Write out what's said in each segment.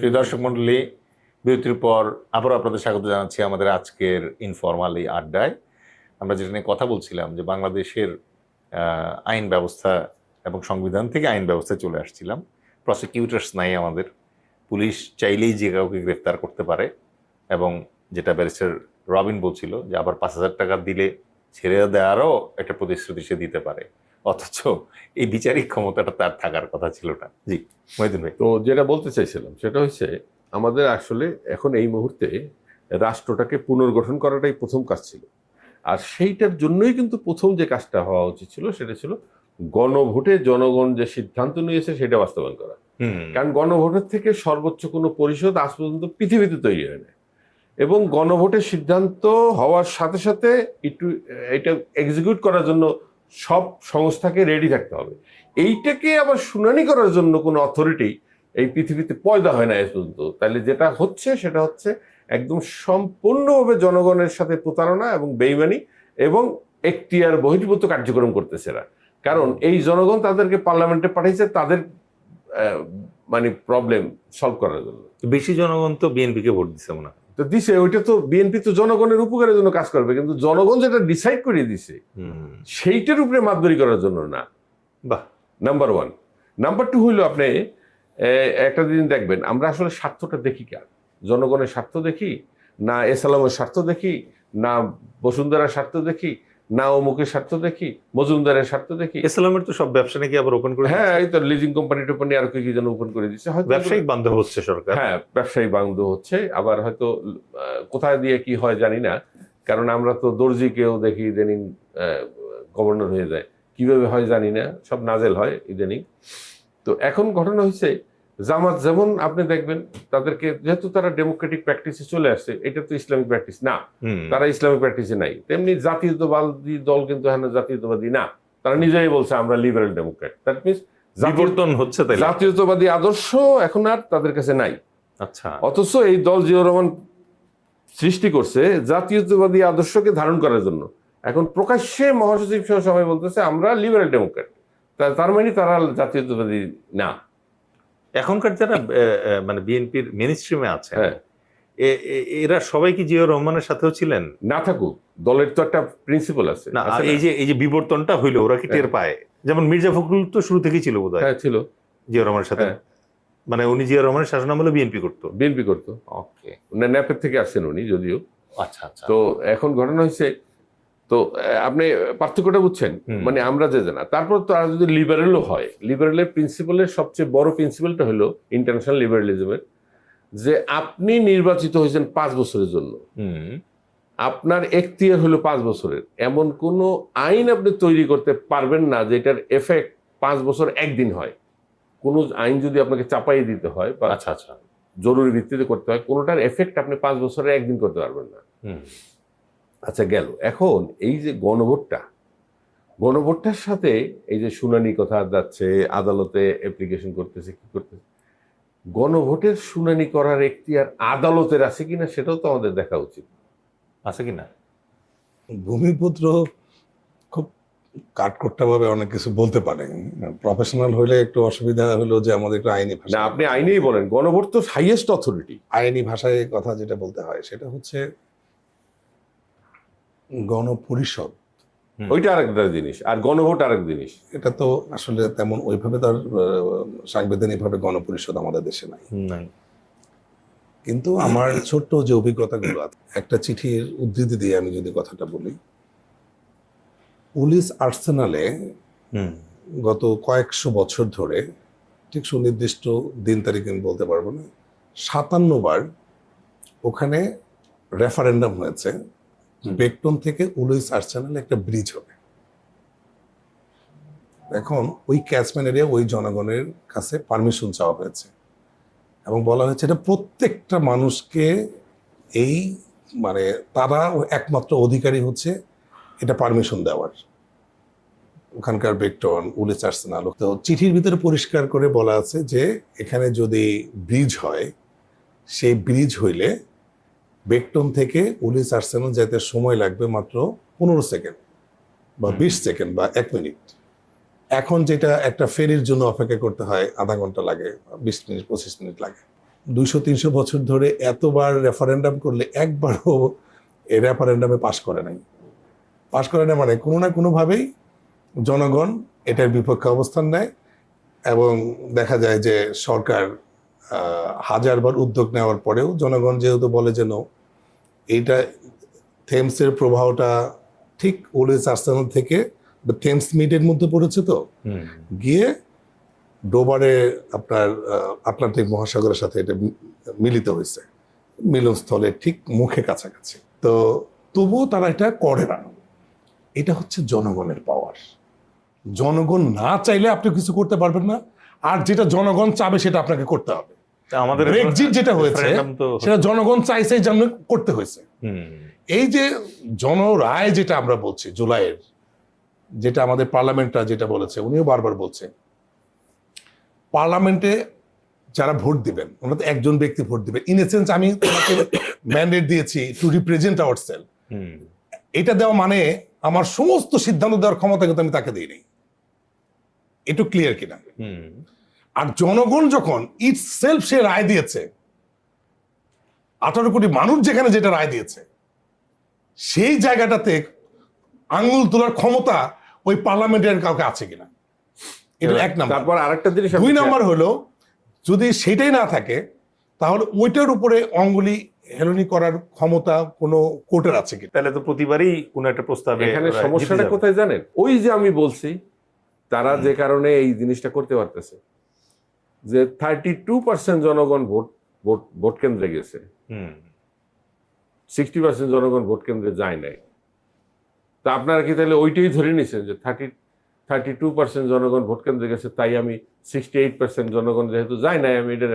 সেই দর্শক মন্ডলী, বিরতির পর আবারও আপনাদের স্বাগত জানাচ্ছি আমাদের আজকের ইনফরমাল এই আড্ডায়। আমরা যেটা নিয়ে কথা বলছিলাম যে বাংলাদেশের আইন ব্যবস্থা এবং সংবিধান থেকে আইন ব্যবস্থায় চলে আসছিলাম। প্রসিকিউটার্স নাই আমাদের, পুলিশ চাইলেই যে কাউকে গ্রেফতার করতে পারে, এবং যেটা ব্যারিস্টার রবিন বলছিল যে আবার 5,000 টাকা দিলে ছেড়ে দেওয়ারও একটা প্রতিশ্রুতি সে দিতে পারে, অথচ এই বিচারিক ক্ষমতাটা তার থাকার কথা ছিল না। জি মহিউদ্দিন ভাই। তো যেটা বলতে চাইছিলাম সেটা হচ্ছে আমাদের আসলে এখন এই মুহূর্তে রাষ্ট্রটাকে পুনর্গঠন করাটাই প্রথম কাজ ছিল। আর সেইটার জন্যই কিন্তু প্রথম যে কাজটা হওয়া উচিত ছিল সেটা ছিল গণভোটে জনগণ যে সিদ্ধান্ত নিয়েছে সেটা বাস্তবায়ন করা। কারণ গণভোটের থেকে সর্বোচ্চ কোনো পরিষদ আজ পর্যন্ত পৃথিবীতে তৈরি হয় না, এবং গণভোটের সিদ্ধান্ত হওয়ার সাথে সাথে একটু এটা এক্সিকিউট করার জন্য সব সংস্থাকে রেডি থাকতে হবে। এইটাকে আবার শুনানি করার জন্য কোনো অথরিটি এই পৃথিবীতে পয়দা হয় না এ পর্যন্ত। তাহলে যেটা হচ্ছে সেটা হচ্ছে একদম সম্পূর্ণভাবে জনগণের সাথে প্রতারণা এবং বেইমানি এবং এখতিয়ার বহির্ভূত কার্যক্রম করতেছে এরা। কারণ এই জনগণ তাদেরকে পার্লামেন্টে পাঠিয়েছে তাদের মানে প্রবলেম সলভ করার জন্য। বেশি জনগণ তো বিএনপিকে ভোট দিচ্ছে মনে হয়। তো দিছে, ওইটা তো বিএনপি তো জনগণের উপকারের জন্য কাজ করবে, কিন্তু জনগণ যেটা ডিসাইড করে দিছে সেইটার উপরে মাতবরি করার জন্য না। বাহ, নাম্বার ওয়ান। নাম্বার টু হইলো আপনি একটা দিন দেখবেন আমরা আসলে স্বার্থটা দেখি কার, জনগণের স্বার্থ দেখি না এসালামের স্বার্থ দেখি না বসুন্ধরার স্বার্থ দেখি না অমুকের স্বার্থ দেখি মজুমদারের স্বার্থ দেখি। ইসলামের তো সব ব্যবসা নাকি আবার ওপেন করে, হ্যাঁ এই তো লিজিং কোম্পানি টোপানি আর কি যেন ওপেন করে দিচ্ছে, হয়তো ব্যবসায়িক বান্ধব হচ্ছে সরকার। হ্যাঁ ব্যবসায়িক বান্ধব হচ্ছে, আবার হয়তো কোথায় দিয়ে কি হয় জানি না, কারণ আমরা তো দর্জিকেও দেখি ইদানিং গভর্নর হয়ে যায়, কিভাবে হয় জানি না, সব নাজেল হয় ইদানিং। তো এখন ঘটনা হয়েছে জামাত যেমন আপনি দেখবেন তাদেরকে যেহেতু তারা ডেমোক্রেটিক প্র্যাকটিসে চলে আসছে, এটা তো ইসলামিক প্র্যাকটিস না, তারা ইসলামিক প্র্যাকটিসে নাই। তেমনি জাতীয়তাবাদী দল কিন্তু এখন জাতীয়তাবাদী না, তারা নিজেই বলছে আমরা লিবারেল ডেমোক্রেট। দ্যাট মিনস বিবর্তন হচ্ছে, তাই জাতীয়তাবাদী আদর্শ এখন আর তাদের কাছে নাই। আচ্ছা, অথচ এই দল জিয়াউর রহমান সৃষ্টি করছে জাতীয়তাবাদী আদর্শকে ধারণ করার জন্য। এখন প্রকাশ্যে মহাসচিব সহ সবাই বলতেছে আমরা লিবারেল ডেমোক্রেট, তার মানে তারা জাতীয়তাবাদী না। এখনকার যারা মানে বিএনপির মেইন স্ট্রিমে আছে, এরা সবাই কি জিয়াউর রহমানের সাথেও ছিলেন? না থাকুক, দলের তো একটা প্রিন্সিপাল আছে না। এই যে বিবর্তনটা হইলো ওরা কি টের পায়? যেমন মির্জা ফখরুল তো শুরু থেকেই ছিল বোধহয়, হ্যাঁ ছিল জিয়াউর রহমানের সাথে, মানে উনি জিয়াউর রহমানের শাসনামলে বিএনপি করতো। ওকে, ন্যাপের থেকে আসছেন উনি যদিও। আচ্ছা আচ্ছা। তো এখন ঘটনা হয়েছে, তো আপনি পার্থক্যটা বুঝছেন, মানে আমরা যে জানা। তারপর তো আর যদি লিবারেলও হয়, লিবারেলের প্রিন্সিপালের সবচেয়ে বড় প্রিন্সিপালটা হলো ইন্টারন্যাশনাল লিবারেলিজমের, যে আপনি নির্বাচিত হয়েছেন 5 বছরের জন্য, আপনার এখতিয়ার হলো 5 বছরের। এমন কোনো আইন আপনি তৈরি করতে পারবেন না যেটার এফেক্ট 5 বছর একদিন হয়। কোনো আইন যদি আপনাকে চাপাই দিতে হয় বা আচ্ছা আচ্ছা জরুরি ভিত্তিতে করতে হয়, কোনোটার এফেক্ট আপনি 5 বছরে একদিন করতে পারবেন না। আচ্ছা গেল, এখন এই যে গণভোটটার সাথে এই যে শুনানি কথা যাচ্ছে, আদালতে অ্যাপ্লিকেশন করতেছে, কি করতেছে, গণভোটের শুনানি করার এখতিয়ার আদালতের আছে কিনা সেটাও তো আমাদের দেখা উচিত। আছে কিনা? ভূমিপুত্র খুব কাঠখোট্টা ভাবে অনেক কিছু বলতে পারেন, প্রফেশনাল হইলে একটু অসুবিধা হলো যে আমাদের একটু আইনি ভাষা। না আপনি আইনেই বলেন, গণভোট তো হাইয়েস্ট অথরিটি। আইনি ভাষায় কথা যেটা বলতে হয় সেটা হচ্ছে গণপরিষদ, ওইটা আরেকটা জিনিস, আর গণভোট আরেক জিনিস। এটা তো আসলে তেমন ওইভাবে তার সাংবিধানিক ভাবে গণপরিষদ আমাদের দেশে নাই। কিন্তু আমার ছোট্ট যে অভিজ্ঞতাগুলো আছে, একটা চিঠির উদ্ধৃতি দিয়ে আমি যদি কথাটা বলি, পুলিশ আর্সেনালে গত কয়েকশো বছর ধরে, ঠিক সুনির্দিষ্ট দিন তারিখ আমি বলতে পারবো না, 57 বার ওখানে রেফারেন্ডাম হয়েছে বেকটন থেকে উলুইস আর্সেনালে একটা ব্রিজ হবে। এখন ওই ক্যাচম্যান এরিয়া, ওই জনগণের কাছে পারমিশন চাওয়া হয়েছে এবং বলা হয়েছে এটা প্রত্যেকটা মানুষকে, এই মানে তারা একমাত্র অধিকারী হচ্ছে এটা পারমিশন দেওয়ার, ওখানকার বেকটন উলুইস আর্সেনাল। তো চিঠির ভিতরে পরিষ্কার করে বলা আছে যে এখানে যদি ব্রিজ হয়, সেই ব্রিজ হইলে বেকটন থেকে উলুইস আর্সেনাল যেতে সময় লাগবে মাত্র 15 সেকেন্ড বা 20 সেকেন্ড বা 1 মিনিট। এখন যেটা একটা ফেরির জন্য অপেক্ষা করতে হয় আধা ঘন্টা লাগে, 20 মিনিট 25 মিনিট লাগে। 200-300 বছর ধরে এতবার রেফারেন্ডাম করলে একবারও এই রেফারেন্ডামে পাশ করে নাই। পাশ করে না মানে কোনো না কোনোভাবেই জনগণ এটার বিপক্ষে অবস্থান নেয়, এবং দেখা যায় যে সরকার হাজারবার উদ্যোগ নেওয়ার পরেও জনগণ যেহেতু বলে যে নো, এইটা থেমসের প্রবাহটা ঠিক ওলেস আর্সেনাল থেকে থেমস মিডের মধ্যে পড়েছে, তো গিয়ে ডোবারে আপনার আটলান্টিক মহাসাগরের সাথে এটা মিলিত হয়েছে, মিলনস্থলের ঠিক মুখে কাছাকাছি। তো তবুও তারা এটা করে না। এটা হচ্ছে জনগণের পাওয়ার। জনগণ না চাইলে আপনি কিছু করতে পারবেন না, আর যেটা জনগণ চাবে সেটা আপনাকে করতে হবে। আমাদের ব্রেক্সিট যেটা হয়েছে সেটা জনগণ চাইছে, এই জন্য করতে হয়েছে। এই যে জনরায় যেটা আমরা বলছি জুলাইয়ের, যেটা আমাদের পার্লামেন্টটা যেটা বলেছে, উনিও বারবার বলছে পার্লামেন্টে যারা ভোট দিবেন ওনারা তো একজন ব্যক্তি ভোট দিবেন। ইন এ সেন্স আমি তোমাকে ম্যান্ডেট দিয়েছি টু রিপ্রেজেন্ট আওয়ারসেলফ। এটা দেওয়া মানে আমার সমস্ত সিদ্ধান্ত দেওয়ার ক্ষমতা কিন্তু আমি তাকে দিই নাই। একটু ক্লিয়ার কিনা? আর জনগণ যখন ইটস সেলফ সে রায় দিয়েছে, 18 কোটি মানুষ যেখানে যেটা রায় দিয়েছে, সেই জায়গাটাতে আঙ্গুল তোলার ক্ষমতা ওই পার্লামেন্টের কাউকে আছে কিনা, এটা এক নাম্বার। তারপর আরেকটা জিনিস, 2 নাম্বার হলো যদি সেটাই না থাকে তাহলে ওইটার উপরে অঙ্গুলি হেলনি করার ক্ষমতা কোনো কোর্টের আছে কিনা। তাহলে তো প্রতিবারই কোনো একটা প্রস্তাবে এখানে সমস্যাটা কোথায় জানেন? ওই যে আমি বলছি তারা যে কারণে এই জিনিসটা করতে পারতেছে, যে 32% জনগণ ভোট কেন্দ্রে গেছে, 60% জনগণ ভোট কেন্দ্রে যায় নাই। তা আপনারা কি তাহলে ওইটাই ধরে নিছেন যে 32% জনগণ ভোট কেন্দ্রে গেছে, তাই আমি 68% জনগণ যেহেতু যায় নাই, আমি এটা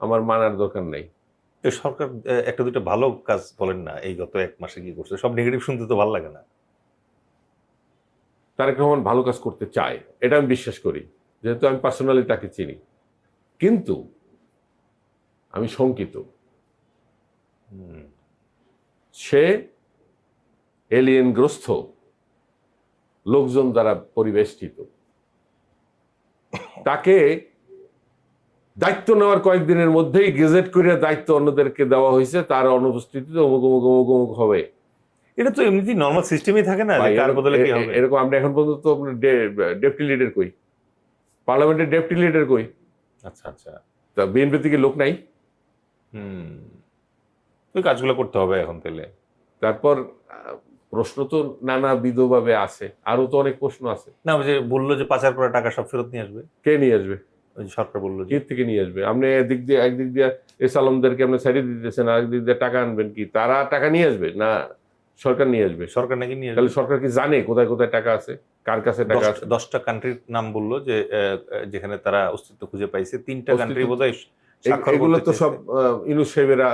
আমার মানার দরকার নাই? সরকার একটা দুটো ভালো কাজ বলেন না এই গত 1 মাসে কি করছে? সব নেগেটিভ শুনতে তো ভালো লাগে না। তারেক রহমান ভালো কাজ করতে চায়, এটা আমি বিশ্বাস করি, যেহেতু আমি পার্সোনালি তাকে চিনি। কিন্তু আমি শঙ্কিত, সে এলিয়েনগ্রস্ত লোকজন দ্বারা পরিবেষ্টিত। তাকে দায়িত্ব নেওয়ার কয়েকদিনের মধ্যেই গেজেট করে দায়িত্ব অন্যদেরকে দেওয়া হয়েছে, তার অনুপস্থিতিতে অমুক অমুক অমুক অমুক হবে। এটা তো এমনিতেই নর্মাল সিস্টেমই থাকে না, যে কার বদলে কি হবে। এরকম আমরা এখন পর্যন্ত ডেপুটি লিডার কই, পার্লামেন্টের ডেপুটি লিডার কই? আচ্ছা আচ্ছা, তা বিএনপি থেকে লোক নাই? ওই কাজগুলো করতে হবে এখন তাহলে। তারপর প্রশ্ন তো নানাবিধভাবে আছে, আরো তো অনেক প্রশ্ন আছে। না, যে বললো যে পাচার করা টাকা সব ফেরত নিয়ে আসবে, কে নিয়ে আসবে? ওই যে সরকার বললো যে কি থেকে নিয়ে আসবে? আপনি একদিক দিয়ে এস আলমদেরকে আপনি সাইডে দিতেছেন, আরেকদিক দিয়ে টাকা আনবেন, কি তারা টাকা নিয়ে আসবে না সরকার নিয়ে আসবে? সরকার নাকি নিয়ে তাহলে সরকার কি জানে কোথায় কোথায় টাকা আছে, কার কাছে টাকা আছে? 10টা কান্ট্রির নাম বললো যে যেখানে তারা অস্তিত্ব খুঁজে পাইছে, 3টা কান্ট্রি বোধহয় স্বাক্ষর এগুলো তো করতে সব ইউনুস সাহেবেরা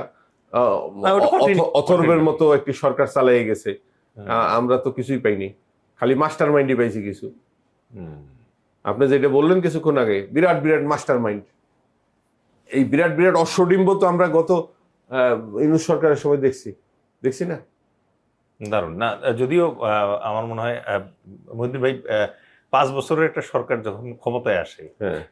অথর্বের মতো একটি সরকার চালিয়ে গেছে। আমরা তো কিছুই পাইনি, খালি মাস্টার মাইন্ডই পাইছি কিছু। আপনি যেটা বললেন কিছুক্ষণ আগে, বিরাট বিরাট মাস্টার মাইন্ড, এই বিরাট বিরাট অশ্বডিম্ব তো আমরা গত ইউনুস সরকারের সময় দেখছি না? দারুণ না, যদিও আমার মনে হয় মহিউদ্দিন ভাই 5 বছরের একটা সরকার যখন ক্ষমতায় আসে,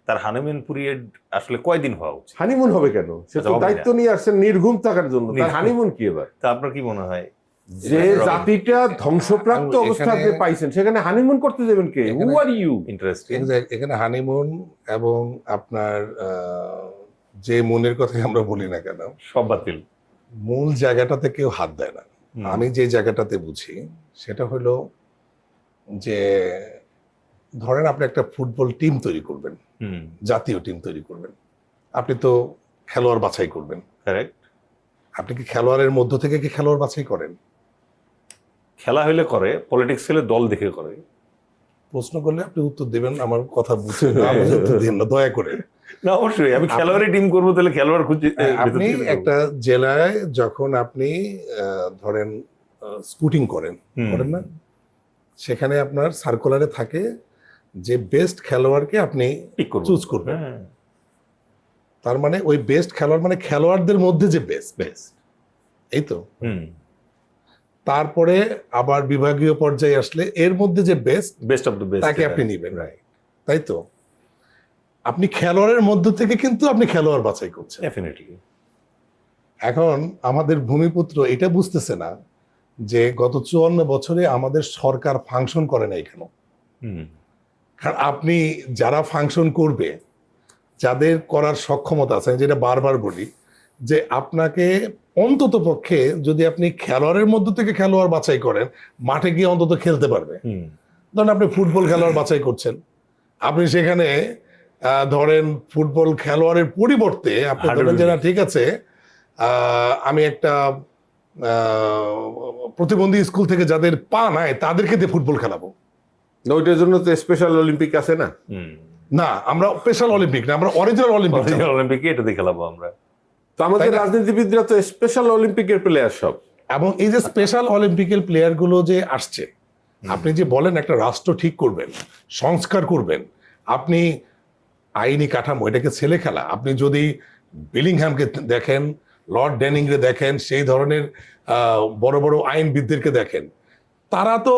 তার হানিমুন পিরিয়ড আসলে কয়দিন হওয়া উচিত? হানিমুন হবে কেন? সে তো দায়িত্ব নিয়ে আসছেন নির্ঘুম থাকার জন্য, তার হানিমুন কি এবার? তা আপনার কি মনে হয় যে জাতিটা ধ্বংসপ্রাপ্ত অবস্থাতে পাইছেন, সেখানে হানিমুন করতে যাবেন কে? হু আর ইউ? ইন্টারেস্টিং। এখানে হানিমুন এবং আপনার যে মনের কথা আমরা বলি না কেন, সব বাতিল। মূল জায়গাটাতে কেউ হাত দেয় না। আমি যে জায়গাটাতে বুঝি সেটা হলো যে ধরেন আপনি একটা ফুটবল টিম তৈরি করবেন, জাতীয় টিম তৈরি করবেন, আপনি তো খেলোয়াড় বাছাই করবেন। কারেক্ট। আপনি কি খেলোয়াড়ের মধ্য থেকে কি খেলোয়াড় বাছাই করেন? খেলা হইলে করে, পলিটিক্স হলে দল দেখে করে। প্রশ্ন করলে আপনি উত্তর দেবেন, আমার কথা বুঝে উত্তর দিন না দয়া করে। না অবশ্যই, আমি খেলোয়াড়ি টিম করবো, তাহলে খেলোয়াড় খুঁজে। আপনি একটা জেলায় যখন আপনি ধরেন স্কুটিং করেন না, সেখানে আপনার সার্কুলারে থাকে যে বেস্ট খেলোয়াড়কে আপনি চুজ করবেন। তার মানে ওই বেস্ট খেলোয়াড় মানে খেলোয়াড়দের মধ্যে যে বেস্ট, এই তো। তারপরে আবার বিভাগীয় পর্যায়ে আসলে এর মধ্যে যে বেস্ট অফ দ্য বেস্ট তাকে আপনি নেবেন, তাই তো। আপনি খেলোয়াড়ের মধ্য থেকে কিন্তু আপনি খেলোয়াড় বাছাই করছেন। ডেফিনেটলি। এখন আমাদের ভূমিপুত্র এটা বুঝতেছে না যে গত 54 বছরে আমাদের সরকার ফাংশন করে নাই কেন। কারণ আপনি যারা ফাংশন করবে, যাদের করার সক্ষমতা আছে, যেটা বারবার বলি যে আপনাকে অন্তত পক্ষে যদি আপনি খেলোয়াড়ের মধ্য থেকে খেলোয়াড় বাছাই করেন, মাঠে গিয়ে অন্তত খেলতে পারবে। ধরেন আপনি ফুটবল খেলোয়াড় বাছাই করছেন, আপনি সেখানে ধরেন ফুটবল খেলোয়াড়ের পরিবর্তে আপনি ধরেন যে না ঠিক আছে, আমি একটা প্রতিবন্ধী স্কুল থেকে যাদের পা নাই তাদেরকে দিয়ে ফুটবল খেলাবো। ওইটার জন্য তো স্পেশাল অলিম্পিক আছে না? না, আমরা স্পেশাল অলিম্পিক না, আমরা অরিজিনাল অলিম্পিক। অলিম্পিকে এটা দিয়ে খেলাবো আমরা। তো আমাদের রাজনীতিবিদরা তো স্পেশাল অলিম্পিকের প্লেয়ার সব। এবং এই যে স্পেশাল অলিম্পিকের প্লেয়ার গুলো যে আসছে, আপনি যে বলেন একটা রাষ্ট্র ঠিক করবেন, সংস্কার করবেন, আপনি আইনি কাঠামো, এটাকে ছেলে খেলা। আপনি যদি বিলিংহ্যামকে দেখেন, লর্ড ডেনিংকে দেখেন, সেই ধরনের বড় বড় আইনবিদদেরকে দেখেন, তারা তো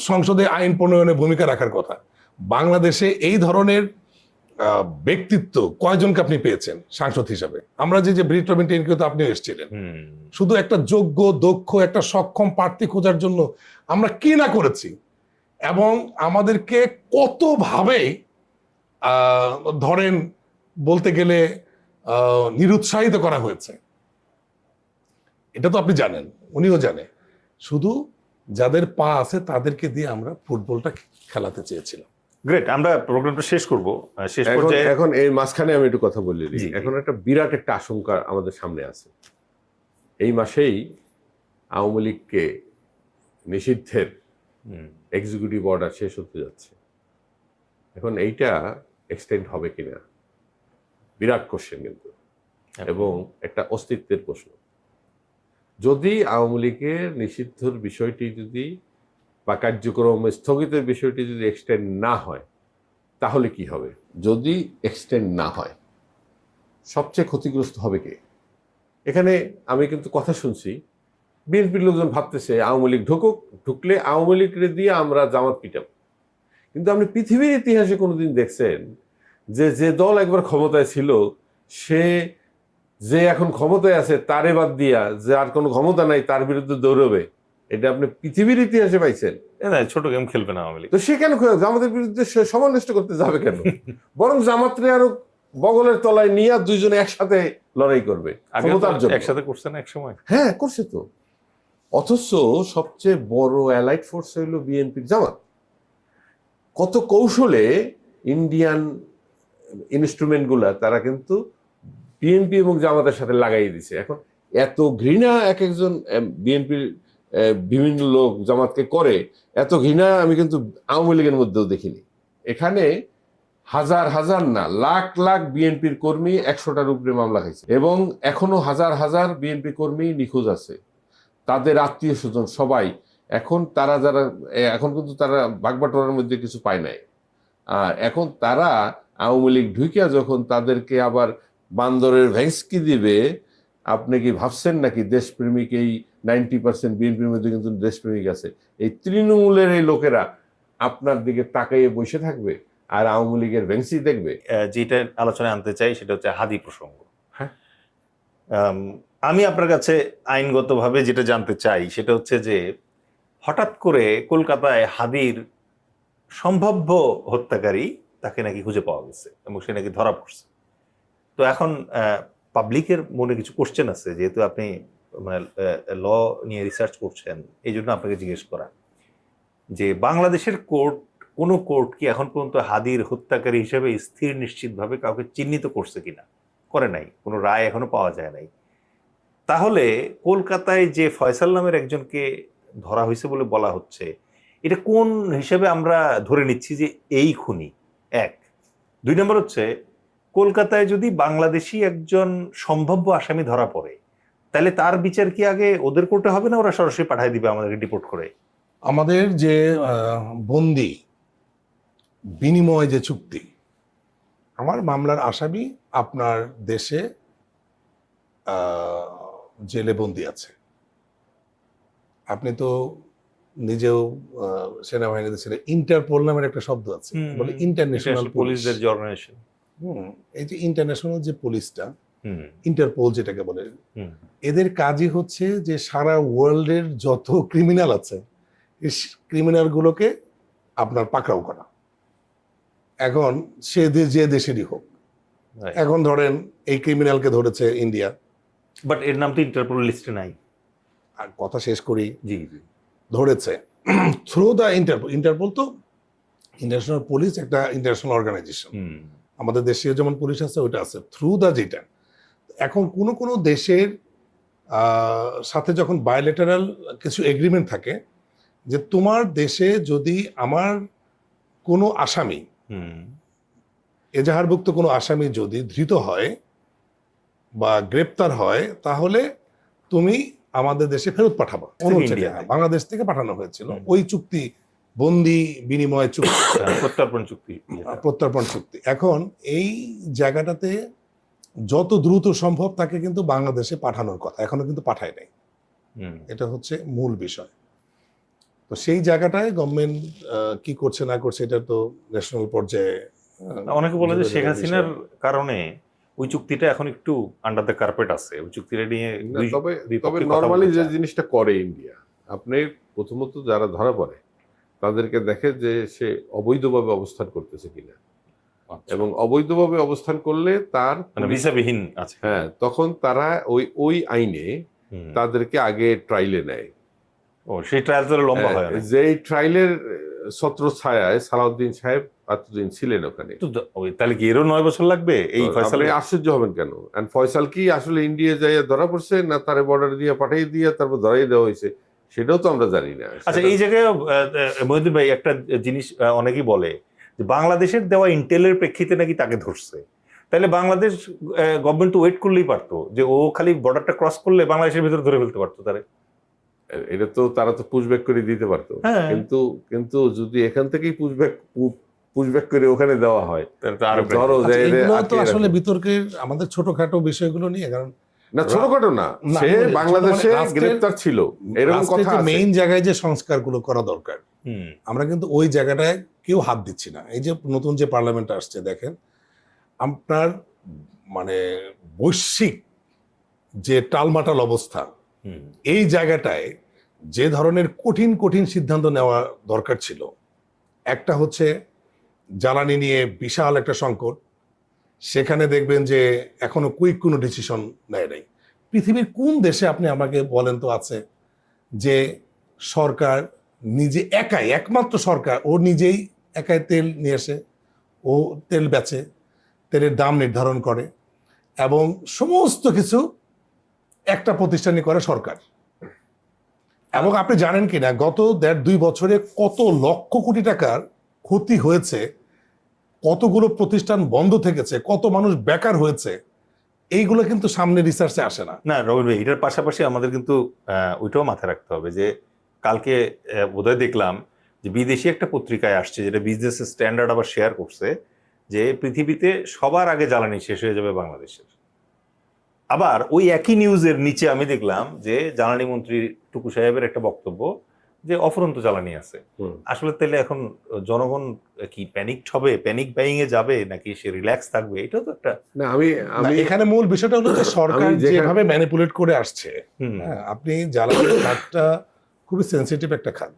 সংসদে আইন প্রণয়নে ভূমিকা রাখার কথা। বাংলাদেশে এই ধরনের ব্যক্তিত্ব কয়জনকে আপনি পেয়েছেন সাংসদ হিসাবে? আমরা যে ব্রিট রবিন টেনকেও তো আপনিও এসেছিলেন। শুধু একটা যোগ্য, দক্ষ, একটা সক্ষম প্রার্থী খোঁজার জন্য আমরা কি না করেছি, এবং আমাদেরকে কতভাবে ধরেন বলতে গেলে নিরুৎসাহিত করা হয়েছে। এটা তো আপনি জানেন, উনিও জানে। শুধু যাদের পা আছে তাদেরকে দিয়ে আমরা ফুটবলটা খেলাতে চেয়েছিলাম। গ্রেট, আমরা প্রোগ্রামটা শেষ করব। শেষ এখন পর্যায়ে এখন এই মাঝখানে আমি একটু কথা বলি। জি, জি। এখন একটা বিরাট একটা আশঙ্কা আমাদের সামনে আছে। এই মাসেই আওয়ামী লীগকে নিষিদ্ধের এক্সিকিউটিভ অর্ডার শেষ হতে যাচ্ছে। এখন এইটা এক্সটেন্ড হবে কিনা বিরাট কোশ্চেন কিন্তু, এবং একটা অস্তিত্বের প্রশ্ন। যদি আওয়ামী লীগের নিষিদ্ধর বিষয়টি যদি বা কার্যক্রম স্থগিতের বিষয়টি যদি এক্সটেন্ড না হয়, তাহলে কি হবে? যদি এক্সটেন্ড না হয়, সবচেয়ে ক্ষতিগ্রস্ত হবে কে? এখানে আমি কিন্তু কথা শুনছি, বিএনপির লোকজন ভাবতেছে আওয়ামী লীগ ঢুকলে আওয়ামী লীগকে দিয়ে আমরা জামাত পিটাব। কিন্তু আপনি পৃথিবীর ইতিহাসে কোনোদিন দেখছেন যে দল একবার ক্ষমতায় ছিল, সে যে এখন ক্ষমতায় আছে তারে বাদ দিয়া যে আর কোনো ক্ষমতা নাই তার বিরুদ্ধে দৌড়বে? এটা আপনি পৃথিবীর ইতিহাসে পাইছেন? ছোট গেম খেলবে না আওয়ামী লীগ। তো সে কেন জামাতের বিরুদ্ধে সমালোচনা করতে যাবে কেন? বরং জামাতরে আরো বগলের তলায় নিয়ে দুইজনে একসাথে লড়াই করবে ক্ষমতার জন্য। একসাথে করছে না এক সময়? হ্যাঁ, করছে তো। অথচ সবচেয়ে বড় অ্যালাইড ফোর্স হইল বিএনপির জামাত। কত কৌশলে ইন্ডিয়ান ইনস্ট্রুমেন্ট গুলা তারা কিন্তু বিএনপি এবং জামাতের সাথে লাগাই দিছে। এখন এত ঘৃণা এক একজন বিএনপির বিভিন্ন লোক জামাতকে করে, এত ঘৃণা আমি কিন্তু আওয়ামী লীগের মধ্যেও দেখিনি। এখানে হাজার হাজার না লাখ লাখ বিএনপির কর্মী 100টার উপরে মামলা খাইছে, এবং এখনো হাজার হাজার বিএনপি কর্মী নিখোঁজ আছে। তাদের আত্মীয় স্বজন সবাই এখন এখন কিন্তু তারা বাগবাটোয়ার মধ্যে কিছু পায় নাই। আর এখন তারা আওয়ামী লীগ ঢুকিয়া যখন তাদেরকে আবার বান্দরের ভ্যাংস্কি দিবে, আপনি কি ভাবছেন নাকি দেশপ্রেমিক এই 90% বিএনপির মধ্যে কিন্তু দেশপ্রেমিক আছে, এই তৃণমূলের এই লোকেরা আপনার দিকে তাকাইয়ে বসে থাকবে আর আওয়ামী লীগের ভ্যাংসি দেখবে? যেটা আলোচনায় আনতে চাই সেটা হচ্ছে হাদি প্রসঙ্গ। হ্যাঁ, আমি আপনার কাছে আইনগতভাবে যেটা জানতে চাই সেটা হচ্ছে যে হঠাৎ করে কলকাতায় হাদির সম্ভাব্য হত্যাকারী তাকে নাকি খুঁজে পাওয়া গেছে এবং সে নাকি ধরা পড়ছে। তো এখন পাবলিকের মনে কিছু কোশ্চেন আছে, যেহেতু আপনি মানে ল নিয়ে রিসার্চ করছেন, এই জন্য আপনাকে জিজ্ঞেস করা যে বাংলাদেশের কোনো কোর্ট কি এখন পর্যন্ত হাদির হত্যাকারী হিসেবে স্থির নিশ্চিতভাবে কাউকে চিহ্নিত করছে কিনা? করে নাই, কোনো রায় এখনো পাওয়া যায় নাই। তাহলে কলকাতায় যে ফয়সাল নামের একজনকে ধরা হয়েছে বলে বলা হচ্ছে, এটা কোন হিসেবে আমরা ধরে নিচ্ছি যে এই খুনি? এক। 2 নম্বর হচ্ছে, কলকাতায় যদি বাংলাদেশি একজন সম্ভাব্য আসামি ধরা পড়ে, তাহলে তার বিচার কি আগে ওদের কোর্টে হবে না ওরা সরাসরি পাঠিয়ে দিবে আমাদেরকে ডিপোর্ট করে? আমাদের যে বন্দি বিনিময় যে চুক্তি, আমার মামলার আসামি আপনার দেশে জেলে বন্দি আছে। আপনি তো নিজেও সেনাবাহিনীতে ছিলেন। ইন্টারপোল নামের একটা শব্দ আছে, বলে ইন্টারন্যাশনাল পুলিশ। পুলিশদের যে অর্গানাইজেশন, এই যে ইন্টারন্যাশনাল যে পুলিশটা, হুম ইন্টারপোল যেটাকে বলে, হুম এদের কাজই হচ্ছে যে সারা ওয়ার্ল্ডের যত ক্রিমিনাল আছে এই ক্রিমিনাল গুলোকে আপনার পাকড়াও করা। এখন সে যে দেশেরই হোক, right. এখন ধরেন এই ক্রিমিনালকে ধরেছে ইন্ডিয়া, বাট এর নাম তো ইন্টারপোল লিস্টে নাই। আর কথা শেষ করি, জি জি ধরেছে থ্রু দ্য ইন্টারপোল। ইন্টারপোল তো ইন্টারন্যাশনাল পুলিশ, একটা ইন্টারন্যাশনাল অর্গানাইজেশন। হুম আমাদের দেশীয় যেমন পুলিশ আছে ওইটা আছে, থ্রু দ্য যেটা। এখন কোনো কোনো দেশের সাথে যখন বায়োলেটারাল কিছু এগ্রিমেন্ট থাকে যে তোমার দেশে যদি আমার কোনো আসামি, হুম এজাহারভুক্ত কোনো আসামি যদি ধৃত হয় বা গ্রেপ্তার হয়, তাহলে তুমি আমাদের দেশে ফেরত পাঠাবা। ইন্ডিয়াতে। বাংলাদেশ থেকে পাঠানো হয়েছিল হুম। ওই চুক্তি, বন্দি বিনিময় চুক্তি, প্রত্যর্পণ চুক্তি প্রত্যর্পণ চুক্তি। এখন এই জায়গাটাতে যত দ্রুত সম্ভব তাকে কিন্তু বাংলাদেশে পাঠানোর কথা, এখনো কিন্তু পাঠায় নাই। হুম এটা হচ্ছে মূল বিষয়। তো সেই জায়গাটায় গভর্নমেন্ট কি করছে না করছে এটা তো ন্যাশনাল পর্যায়ে অনেকে বলে যে যোগাযোগের শেখ হাসিনার বিষয়। কারণে ওই চুক্তিটা এখন একটু আন্ডার দ্য কার্পেট আছে, ওই চুক্তিটা নিয়ে না, তবে দুই তবে পক্ষে কথা নর্মালি বলতে যে চায়। জিনিসটা করে ইন্ডিয়া, আপনি প্রথমত যারা ধরা পড়ে তাদেরকে দেখে যে সে অবৈধভাবে অবস্থান করতেছে কিনা, এবং অবৈধভাবে অবস্থান করলে তার মানে ভিসাবিহীন আছে। হ্যাঁ, তখন তারা ওই আইনে হুম। তাদেরকে আগে ট্রাইলে নেয়। ও সেই ট্রায়াল তো লম্বা হয় অনেক। যে ট্রাইলের ছত্র ছায়ায় সালাউদ্দিন সাহেব এতদিন ছিলেন ওখানে। তাহলে কি এরও 9 বছর লাগবে এই ফয়সালে? আপনি আশ্চর্য হবেন কেন? এন্ড ফয়সাল কি আসলে ইন্ডিয়া যাইয়া ধরা পড়ছে, না তারে বর্ডার দিয়ে পাঠিয়ে দিয়ে তারপর ধরাই দেওয়া হয়েছে, সেটাও তো আমরা জানি না। আচ্ছা, এই জায়গায় মহিউদ্দিন ভাই একটা জিনিস অনেকেই বলে যে বাংলাদেশের দেওয়া ইন্টেলের প্রেক্ষিতে নাকি তাকে ধরছে। তাহলে বাংলাদেশ গভর্নমেন্ট তো ওয়েট করলেই পারতো, যে ও খালি বর্ডারটা ক্রস করলে বাংলাদেশের ভিতরে ধরে ফেলতে পারতো তারে। এটা তো তারা তো পুশব্যাক করে দিতে পারতো, হ্যাঁ। কিন্তু যদি এখান থেকেই পুশব্যাক করে ওখানে দেওয়া হয়, তাহলে তো আরো ধরো আচ্ছা, যে এদের এগুলো তো আটকে আসলে রাখো। বিতর্কের আমাদের ছোটখাটো বিষয়গুলো নিয়ে, কারণ না ছোটখাটো না, না, সে মানে বাংলাদেশে রাষ্ট্রের- গ্রেপ্তার ছিল, এরকম কথা আছে। মেইন জায়গায় যে সংস্কারগুলো করা দরকার, হুম আমরা কিন্তু ওই জায়গাটায় কেউ হাত দিচ্ছি না। এই যে নতুন যে পার্লামেন্ট আসছে, দেখেন আপনার মানে বৈশ্বিক যে টালমাটাল অবস্থা, হুম এই জায়গাটায় যে ধরনের কঠিন কঠিন সিদ্ধান্ত নেওয়া দরকার ছিল, একটা হচ্ছে জ্বালানি নিয়ে বিশাল একটা সংকট, সেখানে দেখবেন যে এখনো কুইক কোনো ডিসিশন নেয় নাই। পৃথিবীর কোন দেশে আপনি আমাকে বলেন তো আছে যে সরকার নিজে একাই, একমাত্র সরকার ও নিজেই একাই তেল নিয়ে আসে, ও তেল বেচে, তেলের দাম নির্ধারণ করে, এবং সমস্ত কিছু একটা প্রতিষ্ঠানই করে সরকার। এবং আপনি জানেন কিনা গত 1.5-2 বছরে কত লক্ষ কোটি টাকার ক্ষতি হয়েছে, কতগুলো প্রতিষ্ঠান বন্ধ থেকেছে, কত মানুষ বেকার হয়েছে, এইগুলো কিন্তু সামনে রিসার্চে আসে না। না রবিন ভাই, এটার পাশাপাশি আমাদের কিন্তু ওইটাও মাথায় রাখতে হবে যে কালকে বোধহয় দেখলাম যে বিদেশি একটা পত্রিকায় আসছে, যেটা বিজনেস স্ট্যান্ডার্ড আবার শেয়ার করছে, যে পৃথিবীতে সবার আগে জ্বালানি শেষ হয়ে যাবে বাংলাদেশের। আবার ওই একই নিউজের নিচে আমি দেখলাম যে জ্বালানি মন্ত্রী টুকু সাহেবের একটা বক্তব্য যে অফুরন্ত জ্বালানি আছে। আসলে তাহলে এখন জনগণ কি প্যানিক হবে, প্যানিক বাইং এ যাবে, নাকি সে রিল্যাক্স থাকবে? এটাও তো একটা না, না, আমি এখানে মূল বিষয়টা হলো যে সরকার আমি যেখানে- যেভাবে ম্যানিপুলেট করে আসছে, হুম, হ্যাঁ, আপনি জ্বালানি খাতটা খুবই সেন্সিটিভ একটা খাত।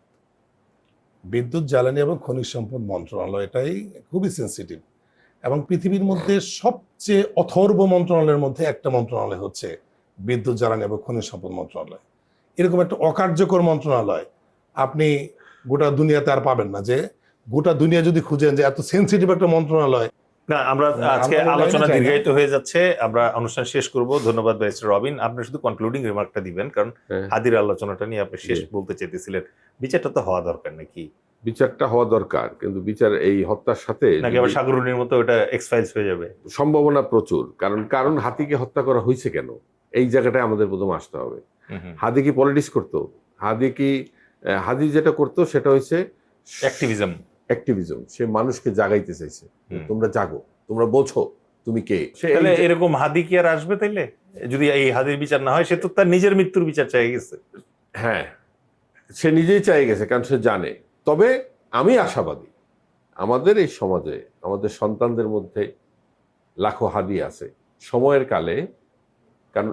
বিদ্যুৎ জ্বালানি এবং খনিজ সম্পদ মন্ত্রণালয় এটাই খুবই সেন্সিটিভ, এবং পৃথিবীর মধ্যে সবচেয়ে অথর্ব মন্ত্রণালয়ের মধ্যে একটা মন্ত্রণালয় হচ্ছে বিদ্যুৎ জ্বালানি এবং খনিজ সম্পদ মন্ত্রণালয়। এরকম একটা অকার্যকর মন্ত্রণালয় আপনি গোটা দুনিয়াতে আর পাবেন না। যে গোটা দুনিয়া যদি খুঁজেন যে এত সেন্সিটিভ একটা মন্ত্রণালয়। না আমরা আজকে আমরা আলোচনা চাই না। দীর্ঘায়িত হয়ে যাচ্ছে, আমরা অনুষ্ঠান শেষ করব। ধন্যবাদ ব্যারিস্টার রবিন, আপনি শুধু কনক্লুডিং রিমার্কটা দিবেন, কারণ হ্যাঁ, হাদির আলোচনাটা নিয়ে আপনি শেষ বলতে চেয়েছিলেন। বিচারটা তো হওয়া দরকার নাকি? বিচারটা হওয়া দরকার, কিন্তু বিচার এই হত্যার সাথে নাকি আবার সাগরুনির মতো ওটা এক্সফাইলস হয়ে যাবে? সম্ভাবনা প্রচুর। কারণ হাতিকে হত্যা করা হয়েছে কেন, এই জায়গাটায় আমাদের প্রথম আসতে হবে। হাদি কি পলিটিক্স করতো? হাদি যেটা করতো সেটা হচ্ছে অ্যাক্টিভিজম। সে মানুষকে জাগাইতে চাইছে, তোমরা জাগো, তোমরা বোঝো তুমি কে। তাহলে এরকম হাদি কি আর আসবে? তাইলে যদি এই হাদির বিচার না হয়, সে তো তার নিজের মৃত্যুর বিচার চাই গেছে। হ্যাঁ, সে নিজেই চাই গেছে, কারণ সে জানে। তবে আমি আশাবাদী, আমাদের এই সমাজে আমাদের সন্তানদের মধ্যে লাখো হাদি আছে সময়ের কালে, কারণ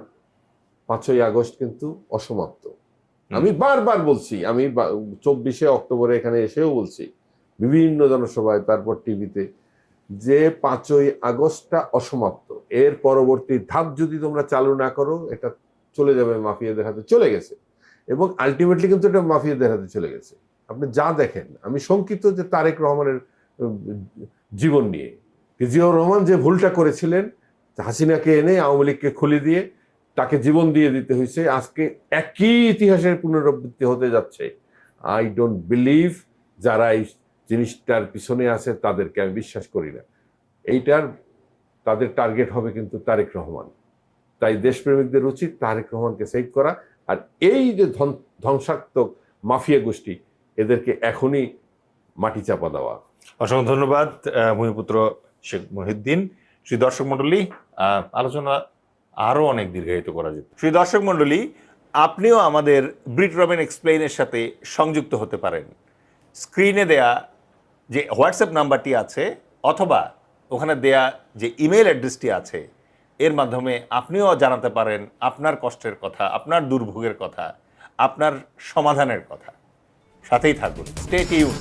5ই আগস্ট কিন্তু অসমাপ্ত। আমি বারবার বলছি, আমি 24শে অক্টোবরে এখানে এসেও বলছি বিভিন্ন জনসভায়, তারপর টিভিতে, যে 5ই আগস্টটা অসমাপ্ত। এর পরবর্তী ধাপ যদি তোমরা চালু না করো, এটা চলে যাবে মাফিয়াদের হাতে, চলে গেছে, এবং আলটিমেটলি কিন্তু এটা মাফিয়াদের হাতে চলে গেছে। আপনি যা দেখেন, আমি শঙ্কিত যে তারেক রহমানের জীবন নিয়ে, জিয়াউর রহমান যে ভুলটা করেছিলেন, হাসিনাকে এনে আওয়ামী লীগকে খুলে দিয়ে তাকে জীবন দিয়ে দিতে হয়েছে, আজকে একই ইতিহাসের পুনরাবৃত্তি হতে যাচ্ছে। আই ডোন্ট বিলিভ, যারা এই জিনিসটার পিছনে আছে তাদেরকে আমি বিশ্বাস করি না। এইটার তাদের টার্গেট হবে কিন্তু তারেক রহমান। তাই দেশপ্রেমিকদের উচিত তারেক রহমানকে সেভ করা, আর এই যে ধ্বংসাত্মক মাফিয়া গোষ্ঠী, এদেরকে এখনই মাটি চাপা দেওয়া। অসংখ্য ধন্যবাদ ভূমিপুত্র শেখ মহিউদ্দিন। শ্রী দর্শক মণ্ডলী, আলোচনা আরও অনেক দীর্ঘায়িত করা যেত। শ্রী দর্শক মণ্ডলী, আপনিও আমাদের ব্রিট রবিন এক্সপ্লেইনের সাথে সংযুক্ত হতে পারেন। স্ক্রিনে দেয়া যে হোয়াটসঅ্যাপ নাম্বারটি আছে, অথবা ওখানে দেয়া যে ইমেল অ্যাড্রেসটি আছে, এর মাধ্যমে আপনিও জানাতে পারেন আপনার কষ্টের কথা, আপনার দুর্ভোগের কথা, আপনার সমাধানের কথা। সাথেই থাকুন, স্টে টিউন।